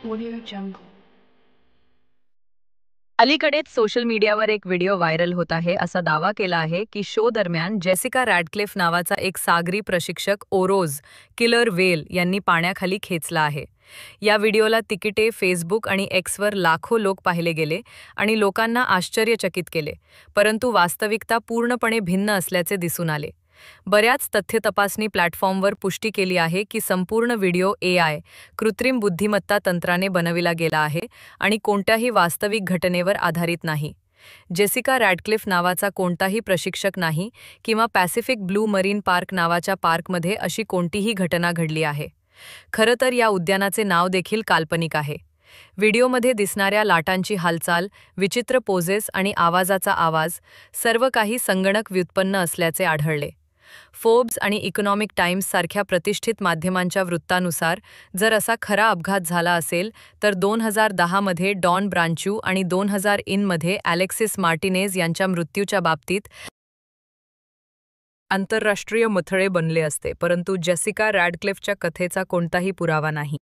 Audio Jungle. अलीकडेच social मीडियावर एक व्हिडिओ व्हायरल होत आहे. असा दावा केला आहे की शो दरम्यान जेसिका रॅडक्लिफ नावाचा एक सागरी प्रशिक्षक ओरोज किलर वेल यांनी पाण्याखाली खेचला आहे. या व्हिडिओला तिकिटे फेसबुक आणि एक्सवर लाखो लोक पाहिले गेले आणि लोकांना आश्चर्यचकित केले, परंतु वास्तविकता पूर्णपणे भिन्न असल्याचे दिसून आले. बऱ्याच तथ्य तपासणी प्लॅटफॉर्मवर पुष्टी केली आहे की संपूर्ण व्हिडिओ AI कृत्रिम बुद्धिमत्ता तंत्राने बनविला गेला आहे आणि कोणत्याही वास्तविक घटनेवर आधारित नाही. जेसिका रॅडक्लिफ नावाचा कोणताही प्रशिक्षक नाही किंवा पॅसिफिक ब्लू मरीन पार्क नावाच्या पार्कमध्ये अशी कोणतीही घटना घडली आहे. खरं तर या उद्यानाचे नाव देखील काल्पनिक आहे. व्हिडिओमध्ये दिसणाऱ्या लाटांची हालचाल, विचित्र पोजेस आणि आवाजाचा आवाज सर्व काही संगणक व्युत्पन्न असल्याचे आढळले. फोर्ब्स आणि इकॉनॉमिक टाइम्स सारख्या प्रतिष्ठित माध्यमांच्या वृत्तानुसार जर असा खरा अपघात झाला असेल तर 2010 मध्ये डॉन ब्रांचू आणि 2001 मध्ये अलेक्सिस मार्टिनेज यांच्या मृत्यूच्या बाबतीत आंतरराष्ट्रीय मथळे बनले असते, परंतु जेसिका रॅडक्लिफच्या कथेचा कोणताही पुरावा नाही.